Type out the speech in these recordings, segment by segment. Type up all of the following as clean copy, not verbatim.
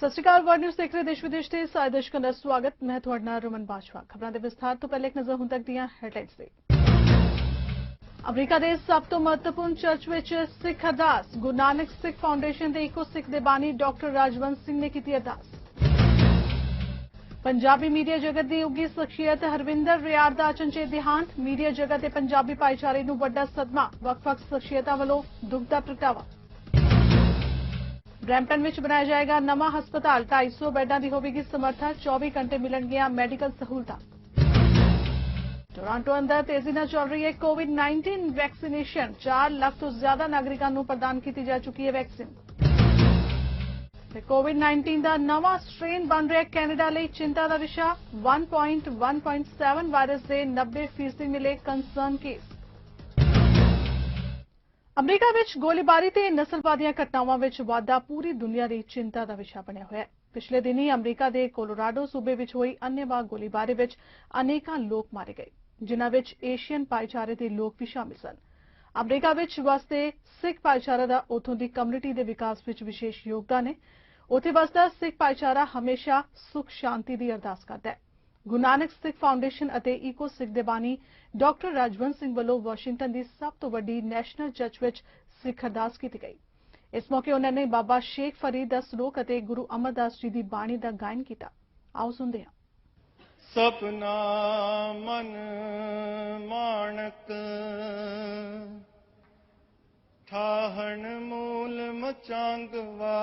ਸਤਿ ਸ਼੍ਰੀ ਅਕਾਲ word news ਦੇਖ ਰਹੇ ਦੇਸ਼ ਵਿਦੇਸ਼ ਦੇ ਸਾਰੇ ਦਰਸ਼ਕਾਂ ਦਾ ਸਵਾਗਤ। ਮੈਂ ਤੁਹਾਡਾ ਨਾਮ ਰਮਨ ਬਾਜਵਾ। ਖਬਰਾਂ ਦੇ ਵਿਸਥਾਰ ਤੋਂ ਪਹਿਲੇ ਇੱਕ ਨਜ਼ਰ ਹੁਣ ਤੱਕ ਦੀਆਂ ਹੈਡਲਾਈਨਸ ਤੇ। ਅਮਰੀਕਾ ਦੇ ਸਭ ਤੋਂ ਮਹੱਤਵਪੂਰਨ ਚਰਚ ਵਿੱਚ ਸਿੱਖ ਅਰਦਾਸ। ਗੁਰੂ ਨਾਨਕ ਸਿੱਖ ਫਾਊਂਡੇਸ਼ਨ ਦੇ ਇੱਕੋ ਸਿੱਖ ਦੇ ਬਾਨੀ ਡਾਕਟਰ ਰਾਜਵੰਤ ਸਿੰਘ ਨੇ ਕੀਤੀ ਅਰਦਾਸ। ਪੰਜਾਬੀ ਮੀਡੀਆ ਜਗਤ ਦੀ ਉੱਘੀ ਸ਼ਖਸੀਅਤ ਹਰਵਿੰਦਰ ਰਿਆੜ ਦਾ ਅਚਨਚੇਤ ਦੇਹਾਂਤ। ਮੀਡੀਆ ਜਗਤ ਤੇ ਪੰਜਾਬੀ ਭਾਈਚਾਰੇ ਨੂੰ ਵੱਡਾ ਸਦਮਾ। ਵੱਖ-ਵੱਖ ਸ਼ਖਸੀਅਤਾਂ ਵੱਲੋਂ ਦੁੱਖ ਦਾ ਪ੍ਰਗਟਾਵਾ। ਬਰੈਂਪਟਨ ਵਿੱਚ ਬਣਾਇਆ ਜਾਏਗਾ ਨਵਾਂ ਹਸਪਤਾਲ। 250 ਬੈੱਡਾਂ ਦੀ ਹੋਵੇਗੀ ਸਮਰੱਥਾ। 24 ਘੰਟੇ ਮਿਲਣਗੀਆਂ ਮੈਡੀਕਲ ਸਹੂਲਤਾਂ। ਟੋਰਾਂਟੋ ਅੰਦਰ ਤੇਜ਼ੀ ਨਾਲ ਚੱਲ ਰਹੀ ਹੈ ਕੋਵਿਡ-19 ਵੈਕਸੀਨੇਸ਼ਨ। 4 ਲੱਖ ਤੋਂ ਜ਼ਿਆਦਾ ਨਾਗਰਿਕਾਂ ਨੂੰ ਪ੍ਰਦਾਨ ਕੀਤੀ ਜਾ ਚੁੱਕੀ ਹੈ ਵੈਕਸੀਨ। ਤੇ ਕੋਵਿਡ-19 ਦਾ ਨਵਾਂ ਸਟ੍ਰੇਨ ਬਣ ਰਿਹਾ ਕੈਨੇਡਾ ਲਈ ਚਿੰਤਾ ਦਾ ਵਿਸ਼ਾ। 1.1.7 ਵਾਇਰਸ ਦੇ 90% ਮਿਲੇ ਕੰਸਰਨ ਕੇਸ। ਅਮਰੀਕਾ ਵਿੱਚ ਗੋਲੀਬਾਰੀ ਤੇ ਨਸਲਵਾਦੀਆਂ ਘਟਨਾਵਾਂ ਵਿੱਚ ਵਾਧਾ ਪੂਰੀ ਦੁਨੀਆ ਦੀ ਚਿੰਤਾ ਦਾ ਵਿਸ਼ਾ ਬਣਿਆ ਹੋਇਆ ਹੈ। ਪਿਛਲੇ ਦਿਨੀ ਅਮਰੀਕਾ ਦੇ ਕੋਲੋਰਾਡੋ ਸੂਬੇ ਵਿੱਚ ਹੋਈ ਅੰਨ੍ਹੇਵਾਹ ਗੋਲੀਬਾਰੀ ਵਿੱਚ ਅਨੇਕਾਂ ਲੋਕ ਮਾਰੇ ਗਏ, ਜਿਨ੍ਹਾਂ ਵਿੱਚ ਏਸ਼ੀਅਨ ਭਾਈਚਾਰੇ ਦੇ ਲੋਕ ਵੀ ਸ਼ਾਮਿਲ ਸਨ। ਅਮਰੀਕਾ ਵਿੱਚ ਵਸਦੇ ਸਿੱਖ ਭਾਈਚਾਰੇ ਦਾ ਉੱਥੋਂ ਦੀ ਕਮਿਊਨਿਟੀ ਦੇ ਵਿਕਾਸ ਵਿੱਚ ਵਿਸ਼ੇਸ਼ ਯੋਗਦਾਨ ਹੈ। ਉੱਥੇ ਵਸਦਾ ਸਿੱਖ ਭਾਈਚਾਰਾ ਹਮੇਸ਼ਾ ਸੁਖ ਸ਼ਾਂਤੀ ਦੀ ਅਰਦਾਸ ਕਰਦਾ ਹੈ। ਗੁਰੂ ਨਾਨਕ ਸਿੱਖ ਫਾਊਂਡੇਸ਼ਨ ਅਤੇ ਈਕੋ ਸਿੱਖ ਦੇ ਬਾਨੀ ਡਾਕਟਰ ਰਾਜਵੰਤ ਸਿੰਘ ਵੱਲੋਂ ਵਾਸ਼ਿੰਗਟਨ ਦੀ ਸਭ ਤੋਂ ਵੱਡੀ ਨੈਸ਼ਨਲ ਚਰਚ ਵਿੱਚ ਸਿੱਖ ਅਰਦਾਸ ਕੀਤੀ ਗਈ। ਇਸ ਮੌਕੇ ਉਹਨਾਂ ਨੇ ਬਾਬਾ ਸ਼ੇਖ ਫਰੀਦ ਦਾ ਸਲੋਕ ਅਤੇ ਗੁਰੂ ਅਮਰਦਾਸ ਜੀ ਦੀ ਬਾਣੀ ਦਾ ਗਾਇਨ ਕੀਤਾ। ਆਓ ਸੁਣਦੇ ਹਾਂ। ਸਪਨਾ ਮਨ ਮਾਣਕ ਠਾਹਣ ਮੂਲ ਮਚਾਂਗਵਾ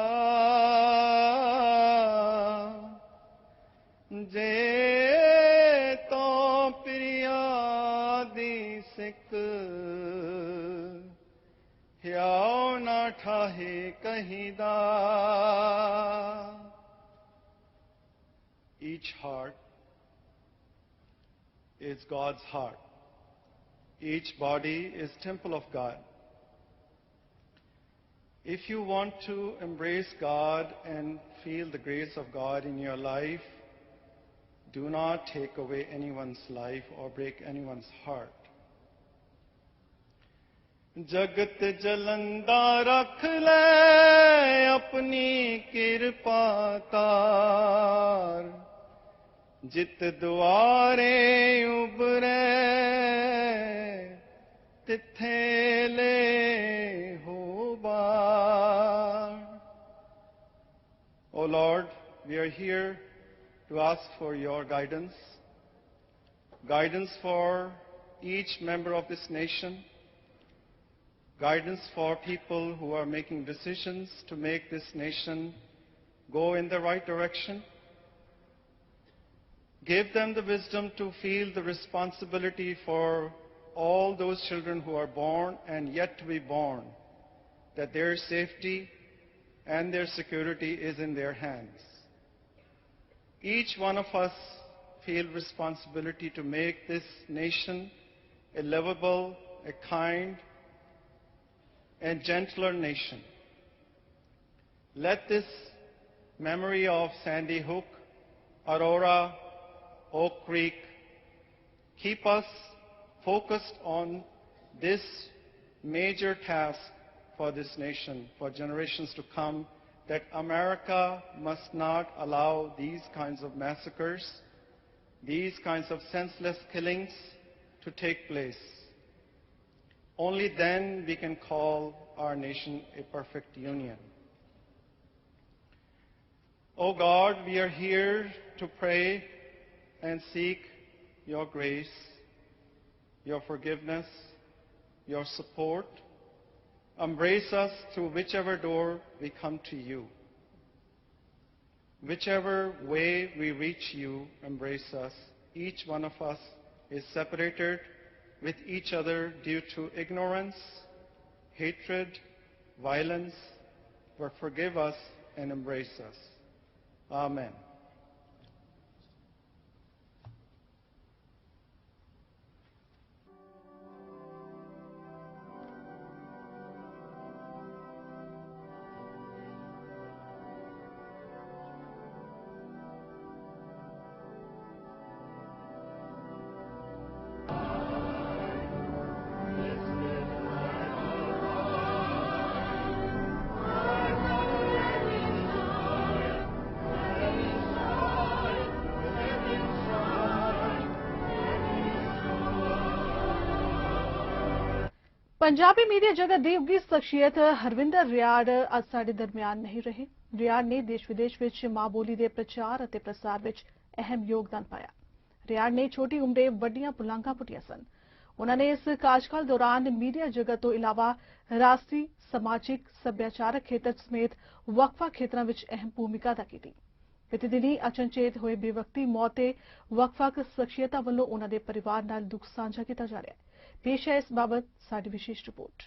ਜੇ ਤੋਂ ਪ੍ਰਿਆ ਦੀ ਸਿੱਖ ਹਿਆਉ ਨਾ ਠਾਹੇ ਕਹੀਦਾ। Each heart is God's heart. Each body is temple of God. If you want to embrace God and feel the grace of God in your life, do not take away anyone's life or break anyone's heart. जगत जलंदा रख ले अपनी कृपा तार। जित द्वारे उबरे तिथे ले हो बार। O Lord, we are here to ask for your guidance for each member of this nation, guidance for people who are making decisions to make this nation go in the right direction. Give them the wisdom to feel the responsibility for all those children who are born and yet to be born, that their safety and their security is in their hands. Each one of us feel responsibility to make this nation a livable, a kind, and gentler nation. Let this memory of Sandy Hook, Aurora, Oak Creek keep us focused on this major task for this nation, for generations to come, that America must not allow these kinds of massacres, these kinds of senseless killings to take place. Only then we can call our nation a perfect union. Oh God, we are here to pray and seek your grace, your forgiveness, your support. Embrace us through whichever door we come to you. Whichever way we reach you, embrace us. Each one of us is separated with each other due to ignorance, hatred, violence, but forgive us and embrace us. Amen. Punjabi media जगत ਦੀ ਉੱਘੀ ਸ਼ਖਸੀਅਤ ਹਰਵਿੰਦਰ ਰਿਆੜ ਅੱਜ ਸਾਡੇ ਦਰਮਿਆਨ ਨਹੀਂ ਰਹੇ। ਰਿਆੜ ਨੇ ਦੇਸ਼-ਵਿਦੇਸ਼ ਵਿੱਚ ਮਾਂ ਬੋਲੀ ਦੇ ਪ੍ਰਚਾਰ ਅਤੇ ਪ੍ਰਸਾਰ ਵਿੱਚ ਅਹਿਮ ਯੋਗਦਾਨ ਪਾਇਆ। ਰਿਆੜ ਨੇ ਛੋਟੀ ਉਮਰੇ ਵੱਡੀਆਂ ਪੁਲਾਂਘਾਂ ਪੁੱਟੀਆਂ ਸਨ। ਉਹਨਾਂ ਨੇ ਇਸ ਕਾਰਜਕਾਲ ਦੌਰਾਨ ਮੀਡੀਆ ਜਗਤ ਤੋਂ ਇਲਾਵਾ ਰਾਸ਼ਟਰੀ, ਸਮਾਜਿਕ, ਸੱਭਿਆਚਾਰਕ ਖੇਤਰ ਸਮੇਤ ਵੱਖ-ਵੱਖ ਖੇਤਰਾਂ ਵਿੱਚ ਅਹਿਮ ਭੂਮਿਕਾ ਅਦਾ ਕੀਤੀ। ਬੀਤੇ ਦਿਨੀਂ ਅਚਨਚੇਤ ਹੋਏ ਬੇਵਕਤੀ ਮੌਤ ਤੇ ਵੱਖ-ਵੱਖ ਸ਼ਖਸੀਅਤਾਂ ਵੱਲੋਂ ਉਹਨਾਂ ਦੇ ਪਰਿਵਾਰ ਨਾਲ ਦੁੱਖ ਸਾਂਝਾ ਕੀਤਾ ਜਾ ਰਿਹਾ ਹੈ। पेश है इस बाबत साडी विशेष रिपोर्ट।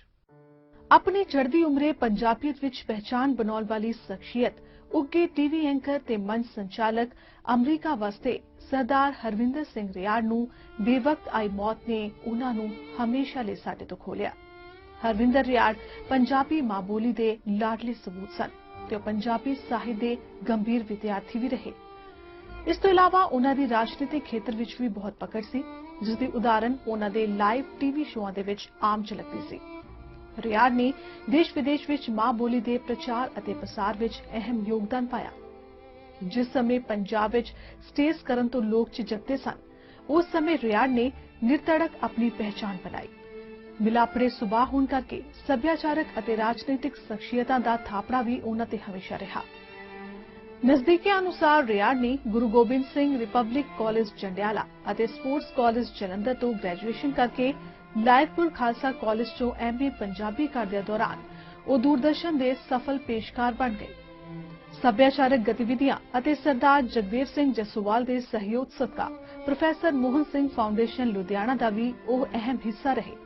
अपनी चढ़दी उम्रे पंजाबियत विच पहचान बनाने वाली शख्सियत उगे टीवी एंकर ते मंच संचालक अमरीका वास्ते सरदार हरविंदर सिंह रियाड़ नूं बेवक्त आई मौत ने उन्हां नूं हमेशा लई साडे तो खोलिया। हरविंदर रियाड़ पंजाबी मां बोली दे लाडले सबूत सन ते पंजाबी साहित्य दे गंभीर विद्यार्थी भी रहे। इस तो इलावा उन्हां दी राजनीतिक खेतर विच भी बहुत पकड़ सी, जिस दी उदाहरण उन्हां दे लाइव टीवी शोआं दे विच आम झलकदी सी। रियाड़ ने देश विदेश विच मां बोली दे प्रचार अते प्रसार विच अहम योगदान पाया। जिस समय पंजाब विच स्टेज करन तो लोग झिझकदे सन, उस समय रियाड़ ने निरतड़क अपनी पहचान बनाई। मिलापड़े सुभाਅ होण करके सभ्याचारक अते राजनीतिक शख्सियतां दा थापड़ा भी उन्हां ते हमेशा रहा। नजदीकियां अनुसार रियाड़ ने गुरु गोबिंद सिंह रिपब्लिक कॉलेज जंडियाला ਅਤੇ स्पोर्ट्स कॉलेज जलंधर तो ग्रेजुएशन करके लायकपुर खालसा कॉलेज चों MA पंजाबी करदे दौरान ਉਹ दूरदर्शन ਦੇ सफल पेशकार बन गए। सभ्याचारक गतिविधियां ਅਤੇ सरदार जगदेव सिंह जसोवाल ਦੇ सहयोग सदका प्रोफेसर मोहन सिंह फाउंडेशन लुधियाना ਦਾ ਵੀ ਉਹ ਅਹਿਮ ਹਿੱਸਾ ਰਹੇ।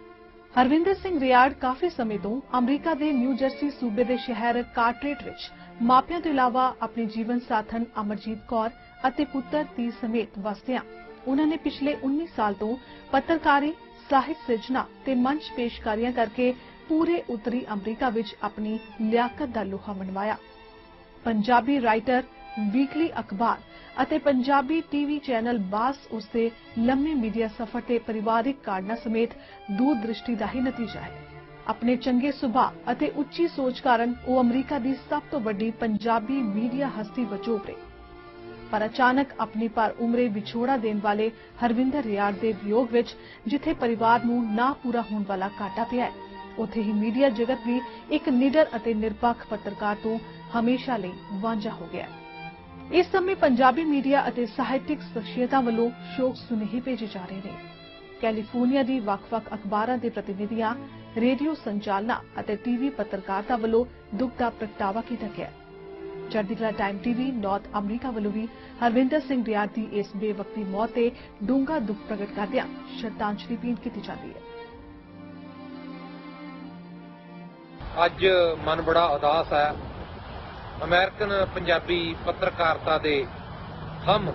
हरविंदर सिंह रियाड़ काफी समय तो अमरीका के न्यू जर्सी सूबे के शहर कार्टरेट विच मापियां तो इलावा अपने जीवन साथन अमरजीत कौर अते पुत्र धी समेत वसदियां उन्होंने पिछले 19 साल तो पत्रकारी, साहित्य सिरजना ते मंच पेशकारियां करके पूरे उत्तरी अमरीका विच अपनी लियाकत दा लोहा मनवाया। पंजाबी राइटर, वीकली अखबार ਅਤੇ पंजाबी टीवी चैनल बास उसके लंबे मीडिया सफर ते परिवारिक कारणा समेत दूरदृष्टि का ही नतीजा है। अपने चंगे सुभाਅ ਅਤੇ ਉੱਚੀ सोच कारण ਉਹ अमरीका की सब तो वड्डी पंजाबी मीडिया हस्ती वजों उभरे। पर अचानक अपनी पर उमरे विछोड़ा देने वाले हरविंदर रियाड़ के वियोग विच जिथे परिवार नूं ना पूरा होने वाला घाटा पिया है, उत्थे ही मीडिया जगत भी एक निडर ਅਤੇ निरपक्ष पत्रकार तो हमेशा लई वांझा हो गया। इस समय पंजाबी मीडिया ਅਤੇ ਸਾਹਿਤਿਕ ਸ਼ਖਸੀਅਤਾਂ ਵੱਲੋਂ ਸ਼ੋਕ ਸੁਨੇਹੇ ਭੇਜੇ ਜਾ ਰਹੇ ਨੇ। ਕੈਲੀਫੋਰਨੀਆ ਦੀ ਵੱਖ-ਵੱਖ ਅਖਬਾਰਾਂ ਦੇ ਪ੍ਰਤੀਨਿਧੀਆਂ, ਰੇਡੀਓ ਸੰਚਾਲਨਾਂ ਅਤੇ ਟੀਵੀ ਪੱਤਰਕਾਰਤਾ ਵੱਲੋਂ ਦੁੱਖ ਦਾ ਪ੍ਰਗਟਾਵਾ ਕੀਤਾ ਗਿਆ। ਚੜ੍ਹਦੀਕਲਾ ਟਾਈਮ ਟੀਵੀ ਨਾਰਥ ਅਮਰੀਕਾ ਵੱਲੋਂ ਵੀ ਹਰਵਿੰਦਰ ਸਿੰਘ ਰਿਆੜ ਦੀ ਇਸ ਬੇਵਕਤੀ ਮੌਤ ਤੇ ਡੂੰਘਾ ਦੁੱਖ ਪ੍ਰਗਟ ਕਰਦਿਆਂ ਸ਼ਰਧਾਂਜਲੀ ਭੇਂਟ ਕੀਤੀ ਜਾਂਦੀ ਹੈ। ਅੱਜ ਮਨ ਬੜਾ ਉਦਾਸ ਹੈ। अमेरिकन पंजाबी पत्रकारिता दे हम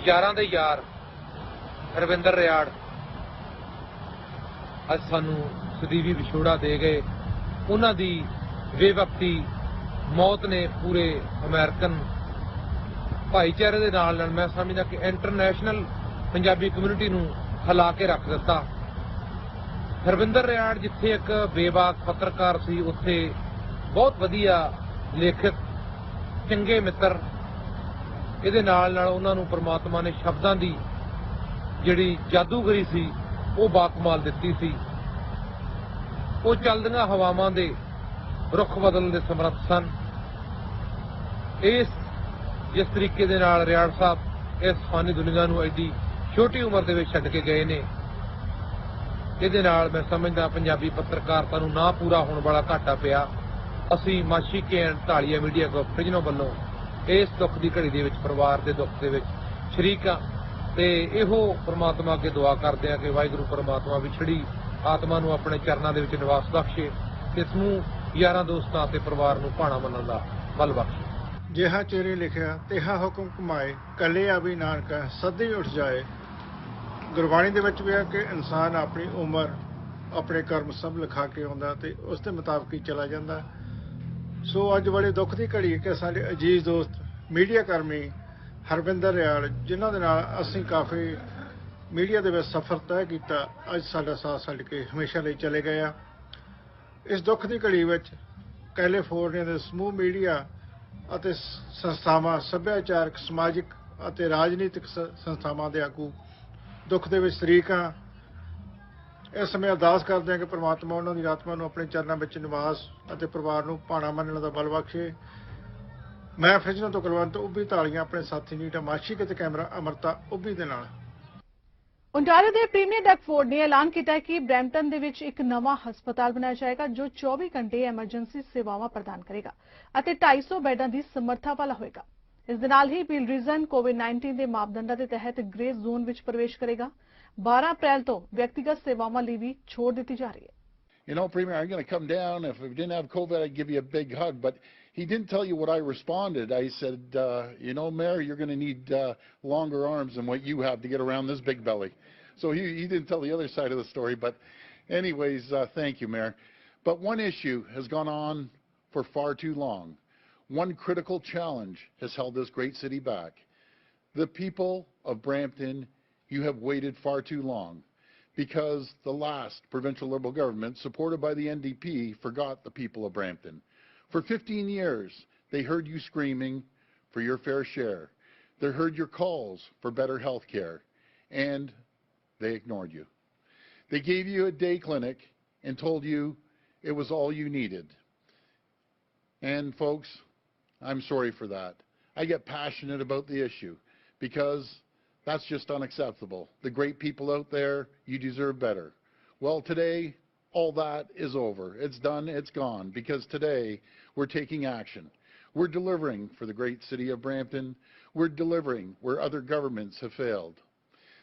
यारां दे यार हरविंदर रियाड़ अज सानू सदीवी विछोड़ा दे गए। उन्हां दी बेवकती मौत ने पूरे अमेरिकन भाईचारे दे नाल मैं समझदा कि इंटरनेशनल पंजाबी कम्यूनिटी नूं हिला के रख दिता। हरविंदर रियाड़ जिथे एक बेबाक पत्रकार सी, उत्थे बहुत वधिया लेखक, चंगे मित्र, इहदे नाल उन्हां नूं परमात्मा ने शब्दां दी जिहड़ी जादूगरी सी वो बाकमाल दित्ती सी। वो चलदियां हवावां दे रुख बदलण दे समर्थ सन। इस जिस तरीके दे नाल रियाड़ साहब इस फानी दुनिया नूं एडी छोटी उम्र दे विच छड्ड के गए ने, इहदे नाल मैं समझदा पंजाबी पत्रकारिता नूं ना पूरा होण वाला घाटा पिया। ਅਸੀਂ ਮਾਛੀ ਕੇ ਢਾਲੀਆ ਮੀਡੀਆ ਗਰੁੱਪ ਰਿਜਨਲ ਵੱਲੋਂ ਇਸ ਦੁੱਖ ਦੀ ਘੜੀ ਦੇ ਵਿੱਚ ਪਰਿਵਾਰ ਦੇ ਦੁੱਖ ਦੇ ਵਿੱਚ ਸ਼ਰੀਕ ਹਾਂ ਤੇ ਇਹੋ ਪ੍ਰਮਾਤਮਾ ਅੱਗੇ ਦੁਆ ਕਰਦੇ ਹਾਂ ਕਿ ਵਾਹਿਗੁਰੂ ਪ੍ਰਮਾਤਮਾ ਵਿਛੜੀ ਆਤਮਾ ਨੂੰ ਆਪਣੇ ਚਰਨਾਂ ਦੇ ਵਿੱਚ ਨਿਵਾਸ ਬਖਸ਼ੇ ਤੇ ਸਮੂਹ ਯਾਰਾਂ ਦੋਸਤਾਂ ਤੇ ਪਰਿਵਾਰ ਨੂੰ ਭਾਣਾ ਮੰਨਣ ਦਾ ਬਲ ਬਖਸ਼ੇ। ਜਿਹਾ ਚਿਹਰੇ ਲਿਖਿਆ ਤਿਹਾ ਹੁਕਮ ਕਮਾਏ, ਕੱਲੇ ਆ ਵੀ ਨਾਨਕਾ ਸਦੀ ਉੱਠ ਜਾਏ। ਗੁਰਬਾਣੀ ਦੇ ਵਿੱਚ ਵੀ ਹੈ ਕਿ ਇਨਸਾਨ ਆਪਣੀ ਉਮਰ, ਆਪਣੇ ਕਰਮ ਸਭ ਲਿਖਾ ਕੇ ਆਉਂਦਾ ਤੇ ਉਸ ਦੇ ਮੁਤਾਬਕ ਹੀ ਚਲਾ ਜਾਂਦਾ। ਸੋ ਅੱਜ ਬੜੇ ਦੁੱਖ ਦੀ ਘੜੀ ਹੈ ਕਿ ਸਾਡੇ ਅਜੀਜ਼ ਦੋਸਤ ਮੀਡੀਆ ਕਰਮੀ ਹਰਵਿੰਦਰ ਰਿਆੜ, ਜਿਨ੍ਹਾਂ ਦੇ ਨਾਲ ਅਸੀਂ ਕਾਫੀ ਮੀਡੀਆ ਦੇ ਵਿੱਚ ਸਫ਼ਰ ਤੈਅ ਕੀਤਾ, ਅੱਜ ਸਾਡਾ ਸਾਥ ਛੱਡ ਕੇ ਹਮੇਸ਼ਾ ਲਈ ਚਲੇ ਗਏ ਆ। ਇਸ ਦੁੱਖ ਦੀ ਘੜੀ ਵਿੱਚ ਕੈਲੀਫੋਰਨੀਆ ਦੇ ਸਮੂਹ ਮੀਡੀਆ ਅਤੇ ਸੰਸਥਾਵਾਂ, ਸੱਭਿਆਚਾਰਕ, ਸਮਾਜਿਕ ਅਤੇ ਰਾਜਨੀਤਿਕ ਸੰਸਥਾਵਾਂ ਦੇ ਆਗੂ ਦੁੱਖ ਦੇ ਵਿੱਚ ਸ਼ਰੀਕ ਹਾਂ। ਇਸ ਸਮੇਂ ਅਰਦਾਸ ਕਰਦੇ ਹਾਂ ਕਿ ਪ੍ਰਮਾਤਮਾ ਉਹਨਾਂ ਦੀ ਆਤਮਾ ਨੂੰ ਆਪਣੇ ਚਰਨਾਂ ਵਿੱਚ ਨਿਵਾਸ ਅਤੇ ਪਰਿਵਾਰ ਨੂੰ ਭਾਣਾ ਮੰਨਣ ਦਾ ਬਲ ਬਖਸ਼ੇ। ਮੈਂ ਫਿਜ਼ਨਾਂ ਤੋਂ ਕੁਲਵੰਤ ਉੱਭੀ ਧਾਲੀਆਂ ਆਪਣੇ ਸਾਥੀ ਨੀਟਾ ਮਾਸ਼ੀ ਅਤੇ ਕੈਮਰਾ ਅਮਰਤਾ ਉੱਭੀ ਦੇ ਨਾਲ। ਓਨਟਾਰੀਓ ਦੇ ਪ੍ਰੀਮੀਅਰ ਡੈਕਫੋਰਡ ਨੇ ਐਲਾਨ ਕੀਤਾ ਹੈ ਕਿ ਬਰੈਂਪਟਨ ਦੇ ਵਿੱਚ ਇੱਕ ਨਵਾਂ ਹਸਪਤਾਲ ਬਣਾਇਆ ਜਾਏਗਾ ਜੋ 24 ਘੰਟੇ ਐਮਰਜੈਂਸੀ ਸੇਵਾਵਾਂ ਪ੍ਰਦਾਨ ਕਰੇਗਾ ਅਤੇ 250 ਬੈੱਡਾਂ ਦੀ ਸਮਰੱਥਾ ਵਾਲਾ ਹੋਏਗਾ। ਇਸ ਦੇ ਨਾਲ ਹੀ ਬਿਲ ਰੀਜ਼ਨ ਕੋਵਿਡ-19 ਦੇ ਮਾਪਦੰਡਾਂ ਦੇ ਤਹਿਤ ਗ੍ਰੇ ਜ਼ੋਨ ਵਿੱਚ ਪ੍ਰਵੇਸ਼ ਕਰੇਗਾ। 12 ਅਪ੍ਰੈਲ ਤੋਂ ਵਿਅਕਤੀਗਤ ਸੇਵਾਵਾਂ ਲਈ ਵੀ ਛੋਟ ਦਿੱਤੀ ਜਾ ਰਹੀ ਹੈ। You know, Premier, I'm going to come down. If we didn't have COVID, I'd give you a big hug. But he didn't tell you what I responded. I said, you know, Mayor, you're going to need longer arms than what you have to get around this big belly. So he didn't tell the other side of the story. But anyways, thank you, Mayor. But one issue has gone on for far too long. One critical challenge has held this great city back. The people of Brampton, you have waited far too long, because the last provincial Liberal government, supported by the NDP, forgot the people of Brampton. For 15 years, they heard you screaming for your fair share. They heard your calls for better health care, and they ignored you. They gave you a day clinic and told you it was all you needed. And folks, I'm sorry for that. I get passionate about the issue because that's just unacceptable. The great people out there, you deserve better. Well, today, all that is over. It's done, it's gone, because today we're taking action. We're delivering for the great city of Brampton. We're delivering where other governments have failed.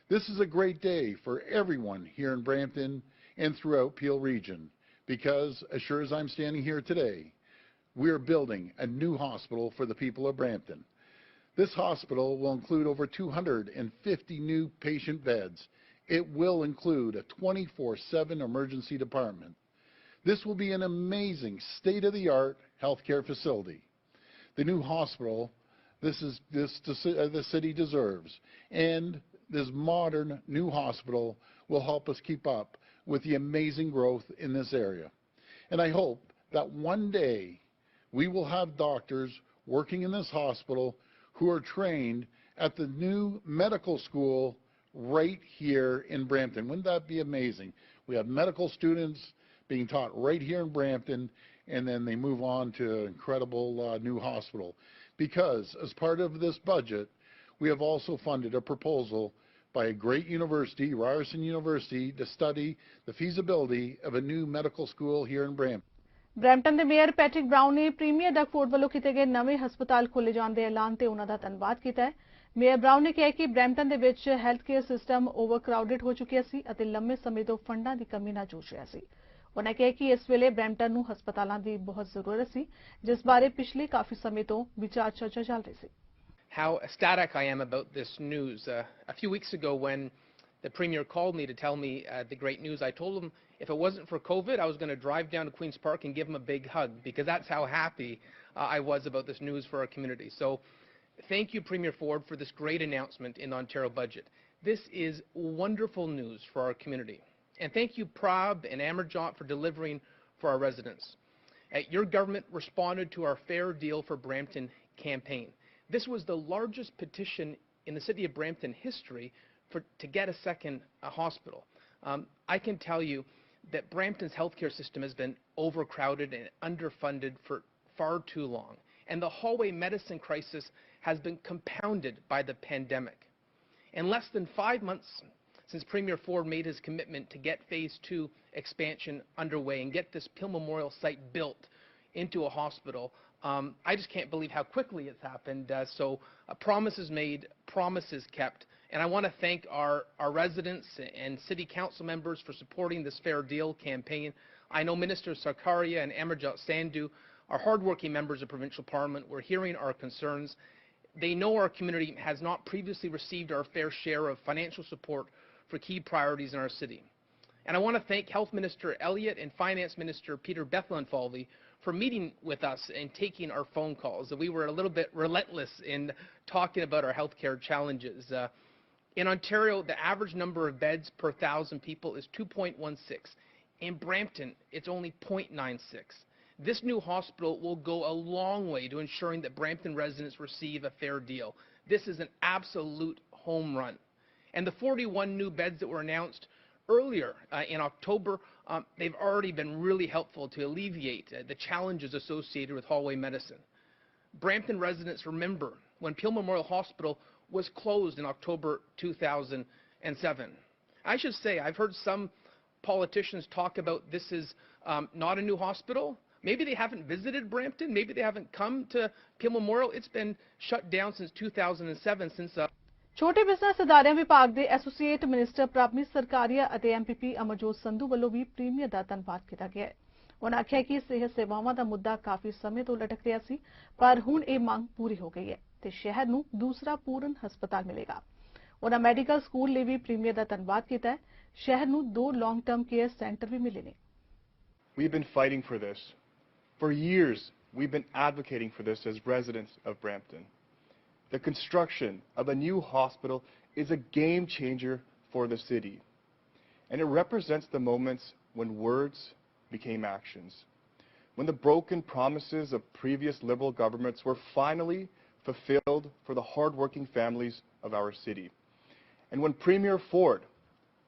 This is a great day for everyone here in Brampton and throughout Peel Region, because as sure as I'm standing here today, we're building a new hospital for the people of Brampton. This hospital will include over 250 new patient beds. It will include a 24/7 emergency department. This will be an amazing state-of-the-art healthcare facility. The new hospital, the city deserves, and this modern new hospital will help us keep up with the amazing growth in this area. And I hope that one day we will have doctors working in this hospital who are trained at the new medical school right here in Brampton. Wouldn't that be amazing? We have medical students being taught right here in Brampton, and then they move on to an incredible new hospital. Because as part of this budget, we have also funded a proposal by a great university, Ryerson University, to study the feasibility of a new medical school here in Brampton. Brampton ਦੇ mayor Patrick brown ਨੇ premier ਡੈਕਫੋਰਡ ਵੱਲੋਂ ਕੀਤੇ ਗਏ ਨਵੇਂ ਹਸਪਤਾਲ ਖੋਲ੍ਹੇ ਜਾਣ ਦੇ ਐਲਾਨ ਤੇ ਉਹਨਾਂ ਦਾ ਧੰਨਵਾਦ ਕੀਤਾ ਹੈ। ਮੇਅਰ ਬਰਾਊਨ ਨੇ ਕਿਹਾ ਕਿ ਬਰੈਂਪਟਨ ਦੇ ਵਿੱਚ ਹੈਲਥ ਕੇਅਰ ਸਿਸਟਮ ਓਵਰਕਰਾਊਡਡ ਹੋ ਚੁੱਕਿਆ ਸੀ ਅਤੇ ਲੰਮੇ ਸਮੇਂ ਤੋਂ ਫੰਡਾਂ ਦੀ ਕਮੀ ਨਾਲ ਜੂਝ ਰਿਹਾ ਸੀ। ਉਹਨਾਂ ਕਿਹਾ ਕਿ ਇਸ ਵੇਲੇ ਬਰੈਂਪਟਨ ਨੂੰ ਹਸਪਤਾਲਾਂ ਦੀ ਬਹੁਤ ਜ਼ਰੂਰਤ ਸੀ, ਜਿਸ ਬਾਰੇ ਪਿਛਲੇ ਕਾਫੀ ਸਮੇਂ ਤੋਂ ਵਿਚਾਰ ਚਰਚਾ ਚੱਲ ਰਹੀ ਸੀ। How ecstatic I am about this news. A few weeks ago when the Premier called me to tell me the great news, I told him if it wasn't for COVID, I was going to drive down to Queen's Park and give him a big hug, because that's how happy I was about this news for our community. So thank you, Premier Ford, for this great announcement in the Ontario budget. This is wonderful news for our community. And thank you, Prab and Amarjot, for delivering for our residents. Your government responded to our Fair Deal for Brampton campaign. This was the largest petition in the city of Brampton history to get a second hospital. I can tell you that Brampton's healthcare system has been overcrowded and underfunded for far too long. And the hallway medicine crisis has been compounded by the pandemic. In less than 5 months since Premier Ford made his commitment to get Phase 2 expansion underway and get this Peel Memorial site built into a hospital, I just can't believe how quickly it's happened. So promises made, promises kept. And I want to thank our residents and city council members for supporting this Fair Deal campaign. I know Ministers Sarkaria and Amarjot Sandhu are hardworking members of Provincial Parliament. We're hearing our concerns. They know our community has not previously received our fair share of financial support for key priorities in our city. And I want to thank Health Minister Elliott and Finance Minister Peter Bethlenfalvey for meeting with us and taking our phone calls. We were a little bit relentless in talking about our healthcare challenges. In Ontario, the average number of beds per 1,000 people is 2.16. In Brampton, it's only 0.96. This new hospital will go a long way to ensuring that Brampton residents receive a fair deal. This is an absolute home run. And the 41 new beds that were announced earlier in October, they've already been really helpful to alleviate the challenges associated with hallway medicine. Brampton residents remember when Peel Memorial Hospital was closed in October 2007. I should say, I've heard some politicians talk about this is not a new hospital. Maybe they haven't visited Brampton. Maybe they haven't come to Peel Memorial. It's been shut down since 2007, since ਛੋਟੇ business ਅਦਾਰਿਆਂ ਵਿਭਾਗ ਦੇ associate minister ਪ੍ਰਾਪਮੀ Sarkaria ਅਤੇ MPP Amarjot Sandhu ਵੱਲੋਂ ਵੀ premier ਦਾ ਧੰਨਵਾਦ ਕੀਤਾ ਗਿਆ ਹੈ। ਉਹਨਾਂ ਆਖਿਆ ਕਿ ਸਿਹਤ ਸੇਵਾਵਾਂ ਦਾ ਮੁੱਦਾ ਕਾਫੀ ਸਮੇਂ ਤੋਂ ਲਟਕ ਰਿਹਾ ਸੀ, ਪਰ ਹੁਣ ਇਹ ਮੰਗ ਪੂਰੀ ਹੋ ਗਈ ਹੈ ਤੇ ਸ਼ਹਿਰ ਨੂੰ ਦੂਸਰਾ ਪੂਰਨ ਹਸਪਤਾਲ ਮਿਲੇਗਾ। ਉਹਨਾਂ ਮੈਡੀਕਲ ਸਕੂਲ ਲਈ ਵੀ ਪ੍ਰੀਮੀਅਰ ਦਾ ਧੰਨਵਾਦ ਕੀਤਾ ਹੈ। ਸ਼ਹਿਰ ਨੂੰ 2 ਲੌਂਗ ਟਰਮ ਕੇਅਰ ਸੈਂਟਰ ਵੀ ਮਿਲੇ ਨੇ। We've been fighting for this. For years, we've been advocating for this as residents of Brampton. The construction of a new hospital is a game changer for the city, and it represents the moments when words became actions, when the broken promises of previous Liberal governments were finally fulfilled for the hard-working families of our city, and when Premier Ford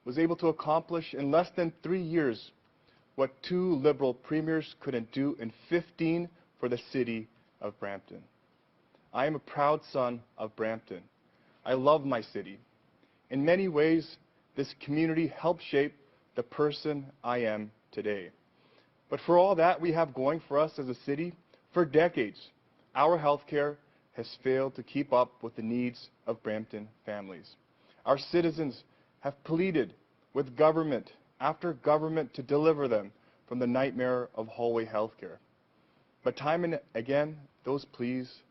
was able to accomplish in less than 3 years what 2 Liberal premiers couldn't do in 15 for the city of Brampton. I am a proud son of Brampton. I love my city. In many ways, this community helped shape the person I am today. But for all that we have going for us as a city, for decades, our healthcare has failed to keep up with the needs of Brampton families. Our citizens have pleaded with government after government to deliver them from the nightmare of hallway healthcare. But time and again, those pleas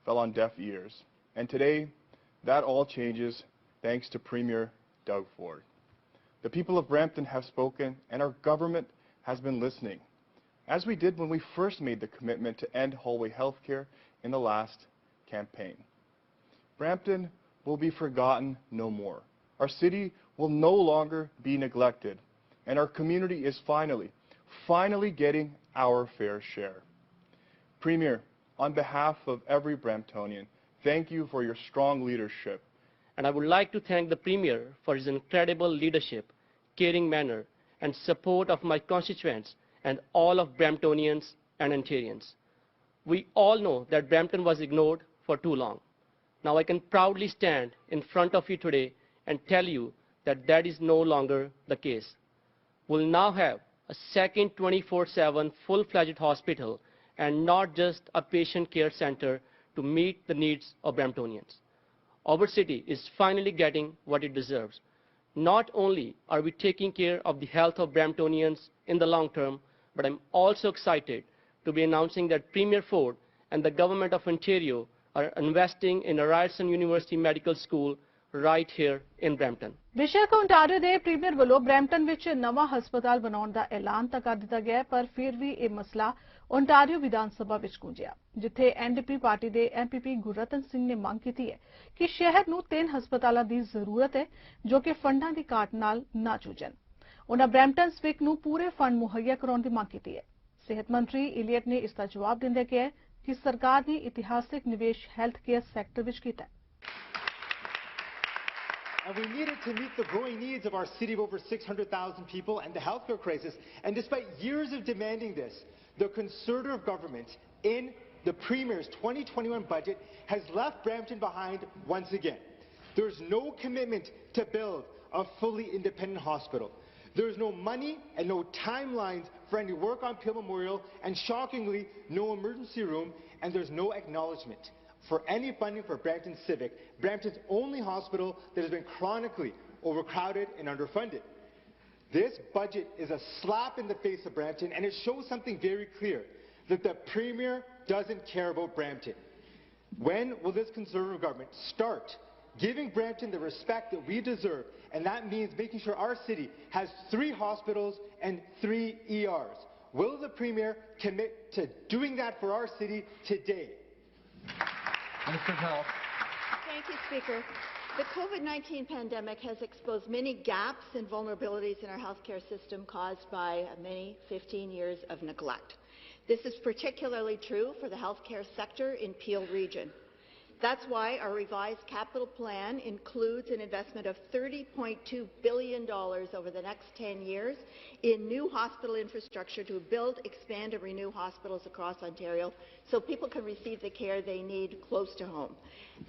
fell on deaf ears. And today, that all changes thanks to Premier Doug Ford. The people of Brampton have spoken, and our government has been listening, as we did when we first made the commitment to end hallway healthcare in the last campaign. Brampton will be forgotten no more. Our city will no longer be neglected, and our community is finally getting our fair share. Premier, on behalf of every Bramptonian, thank you for your strong leadership. And I would like to thank the Premier for his incredible leadership, caring manner, and support of my constituents and all of Bramptonians and Ontarians. We all know that Brampton was ignored for too long. Now I can proudly stand in front of you today and tell you that that is no longer the case. We'll now have a second 24/7 full-fledged hospital and not just a patient care center to meet the needs of Bramptonians. Our city is finally getting what it deserves. Not only are we taking care of the health of Bramptonians in the long term, but I'm also excited to be announcing that Premier Ford and the Government of Ontario are investing in a Ryerson University Medical School right here in Brampton. ਬੇਸ਼ੱਕ Ontario ਦੇ premier ਵੱਲੋਂ Brampton ਵਿੱਚ ਨਵਾਂ ਹਸਪਤਾਲ ਬਣਾਉਣ ਦਾ ਐਲਾਨ ਤਾਂ ਕਰ ਦਿੱਤਾ ਗਿਆ ਹੈ, ਪਰ ਫਿਰ ਵੀ ਇਹ ਮਸਲਾ ਓਨਟਾਰੀਓ ਵਿਧਾਨ ਸਭਾ ਵਿੱਚ ਗੂੰਜਿਆ, ਜਿੱਥੇ ਐਨਡੀਪੀ ਪਾਰਟੀ ਦੇ ਐਮਪੀਪੀ ਗੁਰਰਤਨ ਸਿੰਘ ਨੇ ਮੰਗ ਕੀਤੀ ਹੈ ਕਿ ਸ਼ਹਿਰ ਨੂੰ 3 ਹਸਪਤਾਲਾਂ ਦੀ ਜ਼ਰੂਰਤ ਹੈ ਜੋ ਕਿ ਫੰਡਾਂ ਦੀ ਘਾਟ ਨਾਲ ਨਾ ਜੂਝਣ। ਉਹਨਾਂ ਬਰੈਂਪਟਨ ਸਵਿਕ ਨੂੰ ਪੂਰੇ ਫੰਡ ਮੁਹੱਈਆ ਕਰਾਉਣ ਦੀ ਮੰਗ ਕੀਤੀ ਹੈ। ਸਿਹਤ ਮੰਤਰੀ ਇਲੀਅਟ ਨੇ ਇਸ ਦਾ ਜਵਾਬ ਦਿੰਦਿਆਂ ਕਿਹਾ ਕਿ ਸਰਕਾਰ ਨੇ ਇਤਿਹਾਸਿਕ ਨਿਵੇਸ਼ ਹੈਲਥ ਕੇਅਰ ਸੈਕਟਰ ਵਿੱਚ ਕੀਤਾ ਹੈ। And we needed to meet the growing needs of our city of over 600,000 people and the healthcare crisis. And despite years of demanding this, the Conservative government in the Premier's 2021 budget has left Brampton behind once again. There's no commitment to build a fully independent hospital. There's no money and no timelines for any work on Peel Memorial, and shockingly, no emergency room, and there's no acknowledgement for any funding for Brampton Civic, Brampton's only hospital that has been chronically overcrowded and underfunded. This budget is a slap in the face of Brampton, and it shows something very clear, that the Premier doesn't care about Brampton. When will this Conservative government start giving Brampton the respect that we deserve? And that means making sure our city has 3 hospitals and 3 ERs. Will the Premier commit to doing that for our city today? Minister of Health. Thank you, Speaker. The COVID-19 pandemic has exposed many gaps and vulnerabilities in our healthcare system caused by many 15 years of neglect. This is particularly true for the healthcare sector in Peel region. That's why our revised capital plan includes an investment of $30.2 billion over the next 10 years in new hospital infrastructure to build, expand and renew hospitals across Ontario so people can receive the care they need close to home.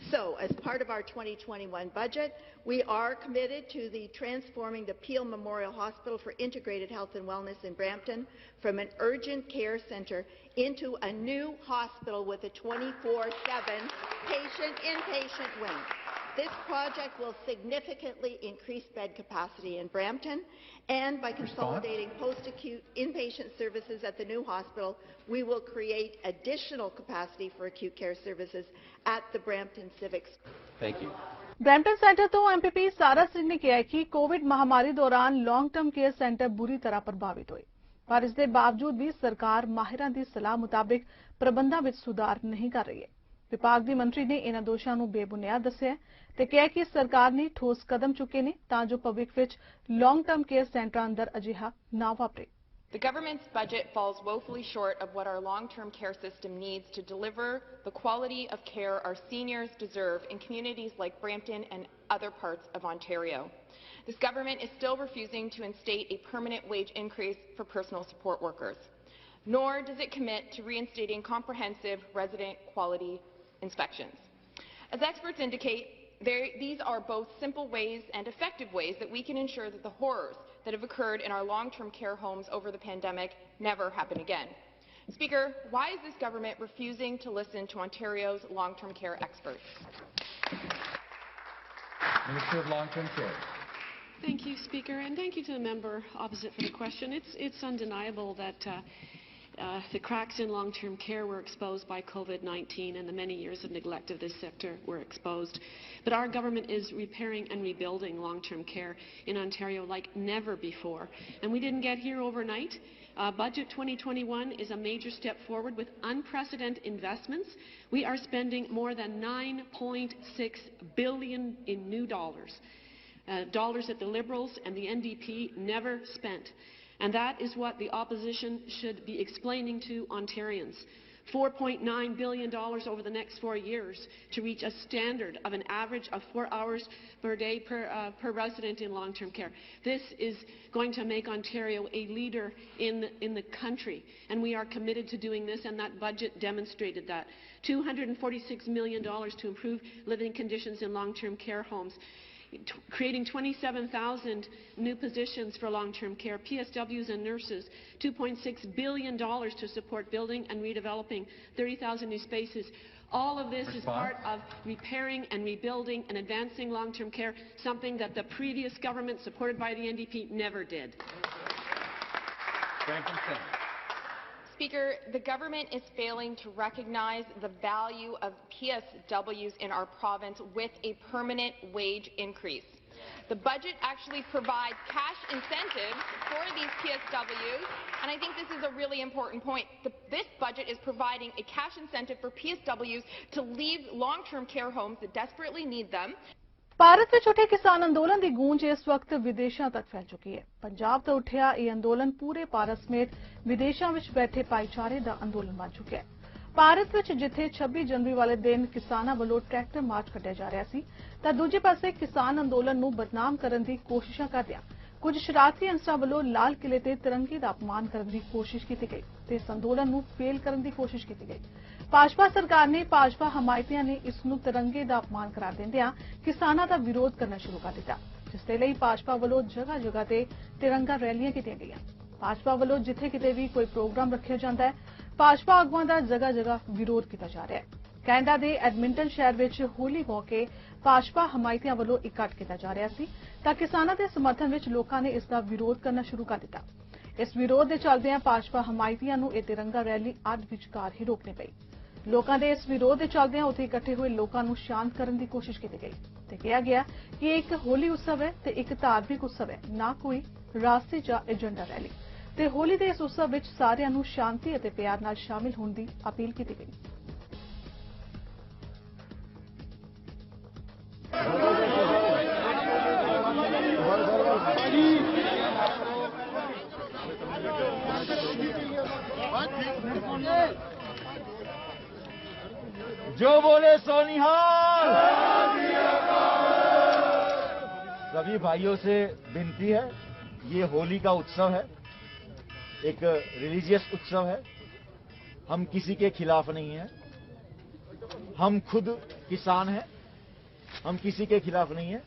So, as part of our 2021 budget, we are committed to transforming the Peel Memorial Hospital for Integrated Health and Wellness in Brampton from an urgent care centre into a new hospital with a 24/7 inpatient wing. This project will significantly increase bed capacity in Brampton, and by consolidating post-acute inpatient services at the new hospital, we will create additional capacity for acute care services at the Brampton Civic School. Thank you. Brampton centre तो MPP सारा सिंह ने कहा कि Covid महामारी दौरान long term care centre बुरी तरह प्रभावित हुए, पर इस दे बावजूद भी सरकार माहिरां दी सलाह मुताबिक प्रबंधां विच सुधार नहीं कर रही है। विभाग दी मंत्री ने इन्हां दोषां नूं बेबुनियाद दस्सिआ ते कहा कि सरकार ने ठोस कदम चुके ने तां जो भविख विच लॉन्ग टर्म केयर सेंटरां अंदर अजिहा ना वापरे। The government's budget falls woefully short of what our long-term care system needs to deliver the quality of care our seniors deserve in communities like Brampton and other parts of Ontario. This government is still refusing to instate a permanent wage increase for personal support workers, nor does it commit to reinstating comprehensive resident quality inspections. As experts indicate, these are both simple ways and effective ways that we can ensure that the horrors that have occurred in our long-term care homes over the pandemic never happen again. Speaker, why is this government refusing to listen to Ontario's long-term care experts? Minister of Long-Term Care. Thank you, Speaker, and thank you to the member opposite for the question. It's undeniable that the cracks in long-term care were exposed by COVID-19 and the many years of neglect of this sector were exposed. But our government is repairing and rebuilding long-term care in Ontario like never before. And we didn't get here overnight. Budget 2021 is a major step forward with unprecedented investments. We are spending more than $9.6 billion in new dollars. Dollars that the Liberals and the NDP never spent. And that is what the opposition should be explaining to Ontarians. $4.9 billion over the next 4 years to reach a standard of an average of 4 hours per day per resident in long-term care. This is going to make Ontario a leader in the country, and we are committed to doing this, and that budget demonstrated that. $246 million to improve living conditions in long-term care homes. Creating 27,000 new positions for long-term care, PSWs and nurses, $2.6 billion to support building and redeveloping 30,000 new spaces. All of this is part of repairing and rebuilding and advancing long-term care, something that the previous government, supported by the NDP, never did. Speaker, the government is failing to recognize the value of PSWs in our province with a permanent wage increase. The budget actually provides cash incentives for these PSWs, and I think this is a really important point. This budget is providing a cash incentive for PSWs to leave long-term care homes that desperately need them. Bharat ਵਿੱਚ ਉੱਠੇ ਕਿਸਾਨ ਅੰਦੋਲਨ ਦੀ ਗੂੰਜ ਇਸ ਵਕਤ ਵਿਦੇਸ਼ਾਂ ਤੱਕ ਫੈਲ ਚੁੱਕੀ ਹੈ। ਪੰਜਾਬ ਤੋਂ ਉੱਠਿਆ ਇਹ ਅੰਦੋਲਨ ਪੂਰੇ ਭਾਰਤ ਸਮੇਤ ਵਿਦੇਸ਼ਾਂ ਵਿੱਚ ਬੈਠੇ ਭਾਈਚਾਰੇ ਦਾ ਅੰਦੋਲਨ ਬਣ ਚੁੱਕਿਆ ਹੈ। ਭਾਰਤ ਵਿੱਚ ਜਿੱਥੇ 26 ਜਨਵਰੀ ਵਾਲੇ ਦਿਨ ਕਿਸਾਨਾਂ ਵੱਲੋਂ ਟਰੈਕਟਰ ਮਾਰਚ ਕੱਢਿਆ ਜਾ ਰਿਹਾ ਸੀ, ਤਾਂ ਦੂਜੇ ਪਾਸੇ ਕਿਸਾਨ ਅੰਦੋਲਨ ਨੂੰ ਬਦਨਾਮ ਕਰਨ ਦੀ ਕੋਸ਼ਿਸ਼ਾਂ ਕਰਦਿਆਂ ਕੁਝ ਸ਼ਰਾਰਤੀ ਅੰਸਰਾਂ ਵੱਲੋਂ ਲਾਲ ਕਿਲੇ ਤੇ ਤਿਰੰਗੇ ਦਾ ਅਪਮਾਨ ਕਰਨ ਦੀ ਕੋਸ਼ਿਸ਼ ਕੀਤੀ ਗਈ ਤੇ ਇਸ ਅੰਦੋਲਨ ਨੂੰ ਫੇਲ ਕਰਨ ਦੀ ਕੋਸ਼ਿਸ਼ ਕੀਤੀ ਗਈ। ਭਾਜਪਾ ਸਰਕਾਰ ਨੇ ਭਾਜਪਾ ਹਮਾਇਤੀਆਂ ਨੇ ਇਸ ਨੂੰ ਤਿਰੰਗੇ ਦਾ ਅਪਮਾਨ ਕਰਾਰ ਦਿੰਦਿਆਂ ਕਿਸਾਨਾਂ ਦਾ ਵਿਰੋਧ ਕਰਨਾ ਸ਼ੁਰੂ ਕਰ ਦਿੱਤਾ, ਜਿਸ ਦੇ ਲਈ ਭਾਜਪਾ ਵੱਲੋਂ ਜਗ੍ਹਾ ਜਗ੍ਹਾ ਤੇ ਤਿਰੰਗਾ ਰੈਲੀਆਂ ਕੀਤੀਆਂ ਗਈਆਂ। ਭਾਜਪਾ ਵੱਲੋਂ ਜਿੱਥੇ ਕਿਤੇ ਵੀ ਕੋਈ ਪ੍ਰੋਗਰਾਮ ਰੱਖਿਆ ਜਾਂਦਾ ਹੈ, ਭਾਜਪਾ ਆਗੂਆਂ ਦਾ ਜਗ੍ਹਾ ਜਗ੍ਹਾ ਵਿਰੋਧ ਕੀਤਾ ਜਾ ਰਿਹਾ ਹੈ। ਕੈਨੇਡਾ ਦੇ ਐਡਮਿੰਟਨ ਸ਼ਹਿਰ ਵਿੱਚ ਹੋਲੀ ਮੌਕੇ ਭਾਜਪਾ ਹਮਾਇਤੀਆਂ ਵੱਲੋਂ ਇਕੱਠ ਕੀਤਾ ਜਾ ਰਿਹਾ ਸੀ, ਤਾਂ ਕਿਸਾਨਾਂ ਦੇ ਸਮਰਥਨ ਵਿੱਚ ਲੋਕਾਂ ਨੇ ਇਸ ਦਾ ਵਿਰੋਧ ਕਰਨਾ ਸ਼ੁਰੂ ਕਰ ਦਿੱਤਾ। ਇਸ ਵਿਰੋਧ ਦੇ ਚੱਲਦਿਆਂ ਭਾਜਪਾ ਹਮਾਇਤੀਆਂ ਨੂੰ ਇਹ ਤਿਰੰਗਾ ਰੈਲੀ ਅੱਧ ਵਿਚਕਾਰ ਹੀ ਰੋਕਣੀ ਪਈ। ਲੋਕਾਂ ਦੇ ਇਸ ਵਿਰੋਧ ਦੇ ਚੱਲਦਿਆਂ ਉੱਥੇ ਇਕੱਠੇ ਹੋਏ ਲੋਕਾਂ ਨੂੰ ਸ਼ਾਂਤ ਕਰਨ ਦੀ ਕੋਸ਼ਿਸ਼ ਕੀਤੀ ਗਈ ਤੇ ਕਿਹਾ ਗਿਆ ਕਿ ਇਹ ਇੱਕ ਹੋਲੀ ਉਤਸਵ ਹੈ ਤੇ ਇੱਕ ਧਾਰਮਿਕ ਉਤਸਵ ਹੈ, ਨਾ ਕੋਈ ਰਾਜਸੀ ਜਾਂ ਏਜੰਡਾ ਰੈਲੀ। ਤੇ ਹੋਲੀ ਦੇ ਇਸ ਉਤਸਵ ਵਿੱਚ ਸਾਰਿਆਂ ਨੂੰ ਸ਼ਾਂਤੀ ਅਤੇ ਪਿਆਰ ਨਾਲ ਸ਼ਾਮਿਲ ਹੋਣ ਦੀ ਅਪੀਲ ਕੀਤੀ ਗਈ। जो बोले सोनिहाल। सभी भाइयों से विनती है, ये होली का उत्सव है, एक रिलीजियस उत्सव है। हम किसी के खिलाफ नहीं हैं, हम खुद किसान हैं, हम किसी के खिलाफ नहीं हैं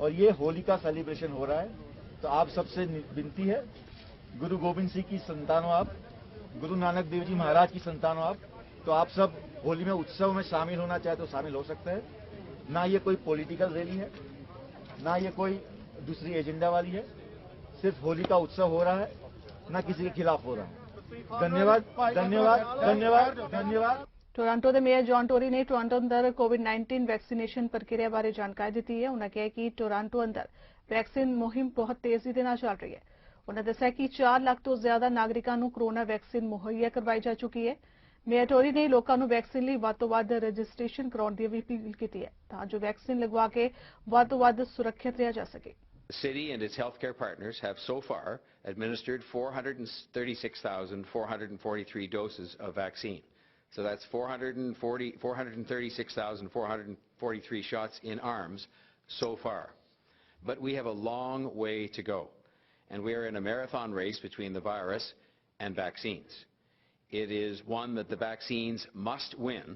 और ये होली का सेलिब्रेशन हो रहा है। तो आप सबसे विनती है, गुरु गोविंद सिंह की संतान हो आप, गुरु नानक देव जी महाराज की संतान हो आप, तो आप सब होली में उत्सव में शामिल होना चाहे तो शामिल हो सकते हैं। ना ये कोई पॉलिटिकल रैली है, ना ये कोई दूसरी एजेंडा वाली है, सिर्फ होली का उत्सव हो रहा है, ना किसी के खिलाफ हो रहा है। धन्यवाद धन्यवाद धन्यवाद धन्यवाद। ਟੋਰਾਂਟੋ ਦੇ ਮੇਅਰ ਜੌਨ ਟੋਰੀ ਨੇ ਟੋਰਾਂਟੋ ਅੰਦਰ ਕੋਵਿਡ-19 ਵੈਕਸੀਨੇਸ਼ਨ ਪ੍ਰਕਿਰਿਆ ਬਾਰੇ ਜਾਣਕਾਰੀ ਦਿੱਤੀ ਹੈ। ਉਹਨਾਂ ਕਿਹਾ ਕਿ ਟੋਰਾਂਟੋ ਅੰਦਰ ਵੈਕਸੀਨ ਮੁਹਿੰਮ ਬਹੁਤ ਤੇਜ਼ੀ ਦੇ ਨਾਲ ਚੱਲ ਰਹੀ ਹੈ। ਉਹਨਾਂ ਦੱਸਿਆ ਕਿ 4 ਲੱਖ ਤੋਂ ਜ਼ਿਆਦਾ ਨਾਗਰਿਕਾਂ ਨੂੰ ਕੋਰੋਨਾ ਵੈਕਸੀਨ ਮੁਹੱਈਆ ਕਰਵਾਈ ਜਾ ਚੁੱਕੀ ਹੈ। ਮੇਅਰ ਟੋਰੀ ਨੇ ਲੋਕਾਂ ਨੂੰ ਵੈਕਸੀਨ ਲਈ ਵੱਧ ਤੋਂ ਵੱਧ ਰਜਿਸਟ੍ਰੇਸ਼ਨ ਕਰਾਉਣ ਦੀ ਵੀ ਅਪੀਲ ਕੀਤੀ ਹੈ ਤਾਂ ਜੋ ਵੈਕਸੀਨ ਲਗਵਾ ਕੇ ਵੱਧ ਤੋਂ ਵੱਧ ਸੁਰੱਖਿਅਤ ਰਿਹਾ ਜਾ ਸਕੇ। The city and its healthcare partners have so far administered 436,443 doses of vaccine. So that's 436,443 shots in arms so far. But we have a long way to go. And we are in a marathon race between the virus and vaccines. It is one that the vaccines must win,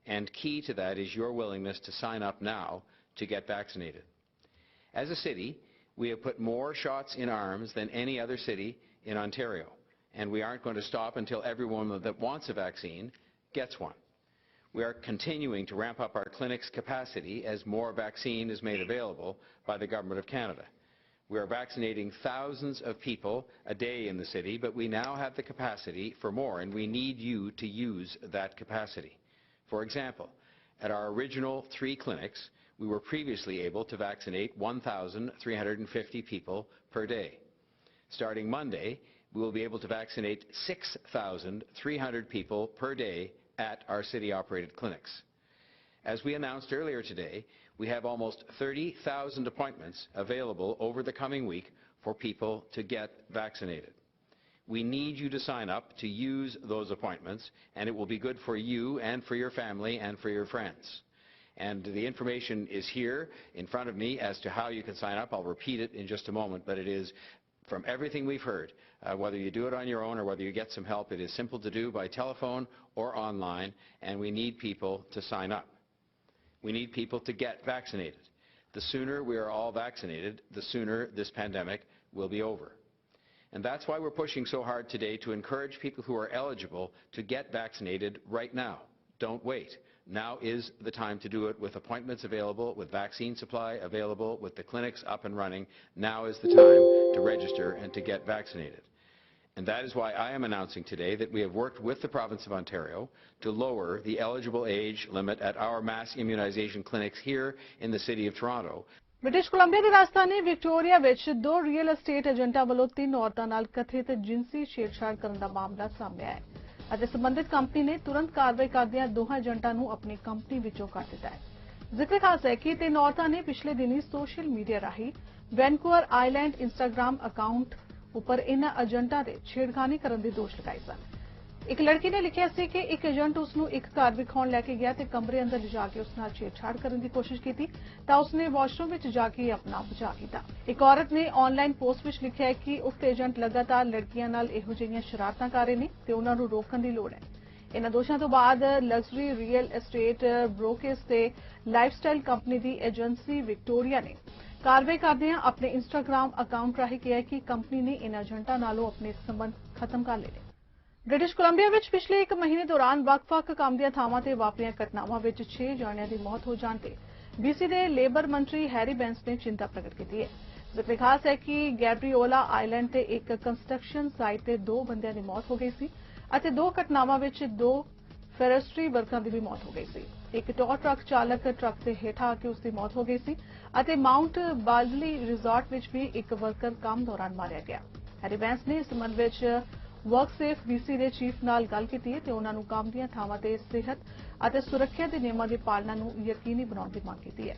and key to that is your willingness to sign up now to get vaccinated. As a city, we have put more shots in arms than any other city in Ontario, and we aren't going to stop until everyone that wants a vaccine gets one. We are continuing to ramp up our clinics' capacity as more vaccine is made available by the Government of Canada. We are vaccinating thousands of people a day in the city, but we now have the capacity for more, and we need you to use that capacity. For example, at our original 3 clinics, we were previously able to vaccinate 1,350 people per day. Starting Monday, we will be able to vaccinate 6,300 people per day at our city-operated clinics. As we announced earlier today, we have almost 30,000 appointments available over the coming week for people to get vaccinated. We need you to sign up to use those appointments, and it will be good for you and for your family and for your friends. And the information is here in front of me as to how you can sign up. I'll repeat it in just a moment, but it is, from everything we've heard, whether you do it on your own or whether you get some help, it is simple to do by telephone or online, and we need people to sign up. We need people to get vaccinated. The sooner we are all vaccinated, the sooner this pandemic will be over. And that's why we're pushing so hard today to encourage people who are eligible to get vaccinated right now. Don't wait. Now is the time to do it, with appointments available, with vaccine supply available, with the clinics up and running. Now is the time to register and to get vaccinated. And that is why I am announcing today that we have worked with the province of Ontario to lower the eligible age limit at our mass immunization clinics here in the City of Toronto. British Columbia ਦੀ ਰਾਜਧਾਨੀ Victoria ਵਿੱਚ 2 real estate ਏਜੰਟਾਂ ਵੱਲੋਂ 3 ਔਰਤਾਂ ਨਾਲ ਕਥਿਤ ਜਿਨਸੀ ਛੇੜਛਾੜ ਕਰਨ ਦਾ ਮਾਮਲਾ ਸਾਹਮਣੇ ਆਇਆ ਹੈ ਅਤੇ ਸੰਬੰਧਿਤ ਕੰਪਨੀ ਨੇ ਤੁਰੰਤ ਕਾਰਵਾਈ ਕਰਦਿਆਂ ਦੋਹਾਂ ਏਜੰਟਾਂ ਨੂੰ ਆਪਣੀ ਕੰਪਨੀ ਵਿੱਚੋਂ ਕੱਢ ਦਿੱਤਾ ਹੈ। ਜ਼ਿਕਰ ਖਾਸ ਹੈ ਕਿ 3 ਔਰਤਾਂ ਨੇ ਪਿਛਲੇ ਦਿਨੀ ਸੋਸ਼ਲ ਮੀਡੀਆ ਰਾਹੀਂ ਵੈਨਕੂਵਰ ਆਈਲੈਂਡ ਇੰਸਟਾਗ੍ਰਾਮ ਅਕਾਊਂਟ ਉੱਪਰ ਇਨ੍ਹਾਂ ਏਜੰਟਾਂ ਦੇ ਛੇੜਖਾਨੀ ਕਰਨ ਦੇ ਦੋਸ਼ ਲਗਾਏ ਸਨ। ਇੱਕ ਲੜਕੀ ਨੇ ਲਿਖਿਆ ਸੀ ਕਿ ਇੱਕ ਏਜੰਟ ਉਸ ਨੂੰ ਇੱਕ ਘਰ ਵਿਖਾਉਣ ਲੈ ਕੇ ਗਿਆ ਤੇ ਕਮਰੇ ਅੰਦਰ ਲਿਜਾ ਕੇ ਉਸ ਨਾਲ ਛੇੜਛਾੜ ਕਰਨ ਦੀ ਕੋਸ਼ਿਸ਼ ਕੀਤੀ ਤਾਂ ਉਸਨੇ ਵਾਸ਼ਰੂਮ ਵਿੱਚ ਜਾ ਕੇ ਆਪਣਾ ਬਚਾਅ ਕੀਤਾ। ਇੱਕ ਔਰਤ ਨੇ ਆਨਲਾਈਨ ਪੋਸਟ ਵਿੱਚ ਲਿਖਿਆ ਕਿ ਉਕਤ ਏਜੰਟ ਲਗਾਤਾਰ ਲੜਕੀਆਂ ਨਾਲ ਇਹੋ ਜਿਹੀਆਂ ਸ਼ਰਾਰਤਾਂ ਕਰ ਰਹੇ ਨੇ ਤੇ ਉਹਨਾਂ ਨੂੰ ਰੋਕਣ ਦੀ ਲੋੜ ਹੈ। ਇਨ੍ਹਾਂ ਦੋਸ਼ਾਂ ਤੋਂ ਬਾਅਦ ਲਗਜ਼ਰੀ ਰੀਅਲ ਏਸਟੇਟ ਬ੍ਰੋਕਰੇਜ ਤੇ ਲਾਈਫਸਟਾਈਲ ਕੰਪਨੀ ਦੀ ਏਜੰਸੀ ਵਿਕਟੋਰੀਆ ਨੇ ਕਾਰਵਾਈ ਕਰਦਿਆਂ ਆਪਣੇ ਇੰਸਟਾਗ੍ਰਾਮ ਅਕਾਊਂਟ ਰਾਹੀਂ ਕਿਹਾ ਕਿ ਕੰਪਨੀ ਨੇ ਇਨ੍ਹਾਂ ਏਜੰਟਾਂ ਨਾਲੋਂ ਆਪਣੇ ਸੰਬੰਧ ਖਤਮ ਕਰ ਲਏ ਨੇ। ਬ੍ਰਿਟਿਸ਼ ਕੋਲੰਬੀਆ ਵਿੱਚ ਪਿਛਲੇ 1 ਮਹੀਨੇ ਦੌਰਾਨ ਵੱਖ-ਵੱਖ ਕੰਮ ਦੀਆਂ ਥਾਵਾਂ ਤੇ ਵਾਪਰੀਆਂ ਘਟਨਾਵਾਂ ਵਿੱਚ 6 ਜਣਿਆਂ ਦੀ ਮੌਤ ਹੋ ਜਾਣ ਤੇ BC ਦੇ ਲੇਬਰ ਮੰਤਰੀ ਹੈਰੀ ਬੈਂਸ ਨੇ ਚਿੰਤਾ ਪ੍ਰਗਟ ਕੀਤੀ ਹੈ। ਜ਼ਿਕਰ ਖਾਸ ਹੈ ਕਿ ਗੈਬਰੀਓਲਾ ਆਈਲੈਂਡ ਤੇ ਇੱਕ ਕੰਸਟਰਕਸ਼ਨ ਸਾਈਟ ਤੇ 2 ਬੰਦਿਆਂ ਦੀ ਮੌਤ ਹੋ ਗਈ ਸੀ ਅਤੇ 2 ਘਟਨਾਵਾਂ ਵਿੱਚ 2 ਫੈਰਸਟਰੀ ਵਰਕਰਾਂ ਦੀ ਵੀ ਮੌਤ ਹੋ ਗਈ ਸੀ। ਇੱਕ ਟੋ ਟਰੱਕ ਚਾਲਕ ਟਰੱਕ ਦੇ ਹੇਠਾਂ ਆ ਕੇ ਉਸ ਦੀ ਮੌਤ ਹੋ ਗਈ ਸੀ ਅਤੇ ਮਾਊਂਟ ਬਾਲਡਲੀ ਰਿਜ਼ੋਰਟ ਵਿੱਚ ਵੀ ਇੱਕ ਵਰਕਰ ਕੰਮ ਦੌਰਾਨ ਮਾਰਿਆ ਗਿਆ। ਹੈਰੀ ਬੈਂਸ ਨੇ ਇਸ ਸੰਬੰਧ ਵਿੱਚ ਵਰਕਸੇਫ BC ਦੇ ਚੀਫ ਨਾਲ ਗੱਲ ਕੀਤੀ ਹੈ ਤੇ ਉਹਨਾਂ ਨੂੰ ਕੰਮ ਦੀਆਂ ਥਾਵਾਂ ਤੇ ਸਿਹਤ ਅਤੇ ਸੁਰੱਖਿਆ ਦੇ ਨਿਯਮਾਂ ਦੀ ਪਾਲਣਾ ਨੂੰ ਯਕੀਨੀ ਬਣਾਉਣ ਦੀ ਮੰਗ ਕੀਤੀ ਹੈ।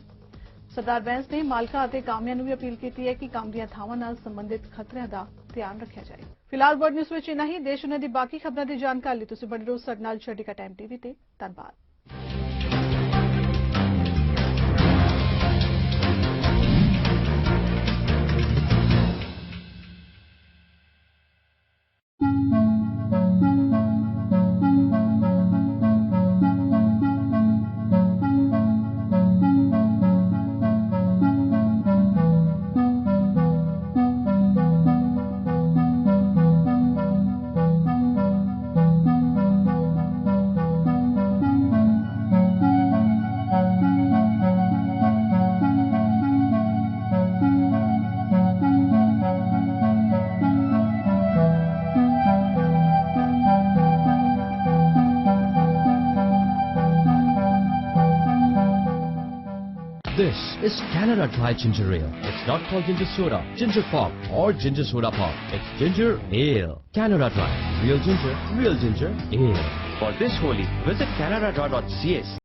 ਸਰਦਾਰ ਬੈਂਸ ਨੇ ਮਾਲਕਾਂ ਅਤੇ ਕਾਮਿਆਂ ਨੂੰ ਵੀ ਅਪੀਲ ਕੀਤੀ ਹੈ ਕਿ ਕੰਮ ਦੀਆਂ ਥਾਵਾਂ ਨਾਲ ਸੰਬੰਧਿਤ ਖਤਰਿਆਂ ਦਾ ਧਿਆਨ ਰੱਖਿਆ ਜਾਏ। ਫਿਲਹਾਲ ਵਰਲਡ ਨਿਊਜ਼ ਵਿੱਚ ਇੰਨਾ ਹੀ। ਦੇਸ਼ ਦੁਨੀਆ ਦੀ ਬਾਕੀ ਖਬਰਾਂ ਦੀ ਜਾਣਕਾਰੀ ਲਈ ਤੁਸੀਂ ਬਣੇ ਰਹੋ ਸਾਡੇ ਨਾਲ ਚੜ੍ਰਿਕਾ ਟਾਈਮ TV ਤੇ। ਧੰਨਵਾਦ। This is Canada Dry Ginger Ale. It's not called ginger soda, ginger pop, or ginger soda pop. It's ginger ale. Canada Dry. Real ginger ale. For this Holi, visit canadadry.ca.